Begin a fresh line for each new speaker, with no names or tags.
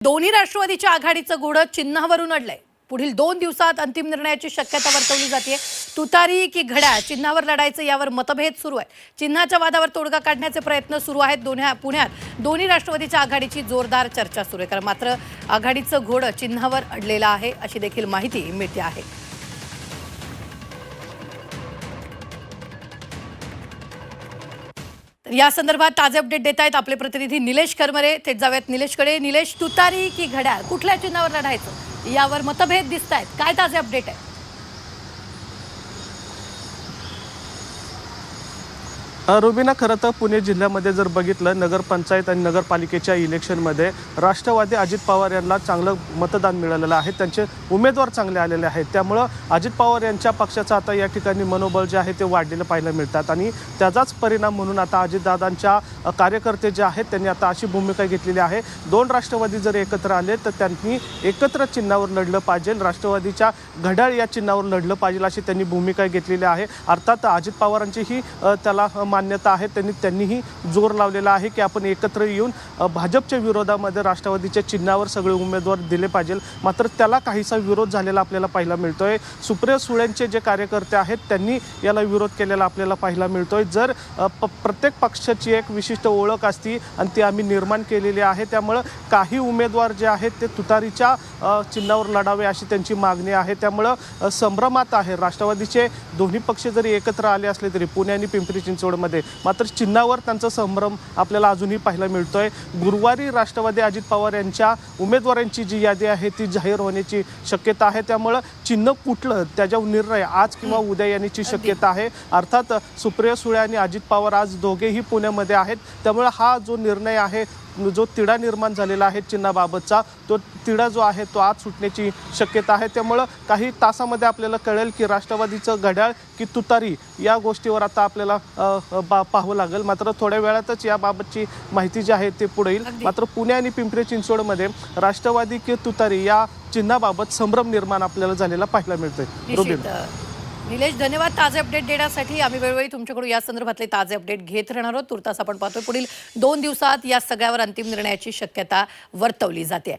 दोन्ही राष्ट्रवादीच्या आघाडीचं घोडं चिन्हावरून अडलंय। पुढील 2 दिवसात अंतिम निर्णयाची शक्यता वर्तवली जाते। तुतारी की घड्याळ चिन्हावर लढायचं यावर मतभेद सुरू आहेत। चिन्हाच्या वादावर तोडगा काढण्याचे प्रयत्न सुरू आहेत। पुण्यात दोन्ही राष्ट्रवादीच्या आघाडीची जोरदार चर्चा सुरू आहे। मात्र आघाडीचं घोडं चिन्हावर अडलेलं आहे अशी देखील माहिती मिळते आहे। या संदर्भात ताजे अपडेट देत आहेत आपले प्रतिनिधी निलेश करमरे। थेट जाऊयात निलेशकडे। निलेश, तुतारी की घड्याळ कुठल्या चिन्हावर लढायचं यावर मतभेद दिसत आहेत, काय ताजे अपडेट आहे?
रुबीना, खरं तर पुणे जिल्ह्यामध्ये जर बघितलं नगरपंचायत आणि नगरपालिकेच्या इलेक्शनमध्ये राष्ट्रवादी अजित पवार यांना चांगलं मतदान मिळालेलं आहे। त्यांचे उमेदवार चांगले आलेले आहेत। त्यामुळं अजित पवार यांच्या पक्षाचं आता या ठिकाणी मनोबल जे आहे ते वाढलेलं पाहायला मिळतात आणि त्याचाच परिणाम म्हणून आता अजितदादांच्या कार्यकर्ते जे आहेत त्यांनी आता अशी भूमिका घेतलेली आहे, 2 राष्ट्रवादी जर एकत्र आले तर त्यांनी एकत्र चिन्हावर लढलं पाहिजे, राष्ट्रवादीच्या घड्याळ या चिन्हावर लढलं पाहिजे अशी त्यांनी भूमिका घेतलेली आहे। अर्थात अजित पवारांची ही त्याला मान्यता आहे। त्यांनीही जोर लावलेला आहे की आपण एकत्र येऊन भाजपच्या विरोधामध्ये राष्ट्रवादीच्या चिन्हावर सगळे उमेदवार दिले पाहिजे। मात्र त्याला काहीसा विरोध झालेला आपल्याला पाहायला मिळतोय। सुप्रिया सुळेंचे जे कार्यकर्ते आहेत त्यांनी याला विरोध केलेला आपल्याला पाहायला मिळतोय। जर प्रत्येक पक्षाची एक विशिष्ट ओळख असती आणि ती आम्ही निर्माण केलेली आहे, त्यामुळे काही उमेदवार जे आहेत ते तुतारीच्या चिन्हावर लढावे अशी त्यांची मागणी आहे। त्यामुळे संभ्रमात आहे राष्ट्रवादीचे दोन्ही पक्ष जरी एकत्र आले असले तरी पुणे आणि पिंपरी चिंचवडमध्ये, मात्र चिन्हावर त्यांचा संभ्रम आपल्याला अजूनही पाहायला मिळतोय। गुरुवारी राष्ट्रवादी अजित पवार यांच्या उमेदवारांची जी यादी आहे ती जाहीर होण्याची शक्यता आहे। त्यामुळे चिन्ह कुठलं त्याच्यावर निर्णय आज किंवा उद्या येण्याची शक्यता आहे। अर्थात सुप्रिया सुळे आणि अजित पवार आज दोघेही पुण्यामध्ये आहेत, त्यामुळे हा जो निर्णय आहे, जो तिढा निर्माण झालेला आहे चिन्हाबाबतचा, तो तिढा जो आहे तो आज सुटण्याची शक्यता आहे। त्यामुळे काही तासामध्ये आपल्याला कळेल की राष्ट्रवादीचं घड्याळ की तुतारी या गोष्टीवर आता आपल्याला पाहावं लागेल। मात्र थोड्या वेळातच याबाबतची माहिती जी आहे ते पुढे येईल। मात्र पुणे आणि पिंपरी चिंचवडमध्ये राष्ट्रवादी की तुतारी या चिन्हाबाबत संभ्रम निर्माण आपल्याला झालेला पाहायला मिळतोय।
निलेश, धन्यवाद ताजे अपडेट देण्यासाठी। आम्ही वेळोवेळी तुमच्याकडून या संदर्भातले ताजे अपडेट घेत राहणार आहोत। तुर्तास आपण पाहतोय पुढील 2 दिवसात या सगळ्यावर अंतिम निर्णयाची शक्यता वर्तवली जाते।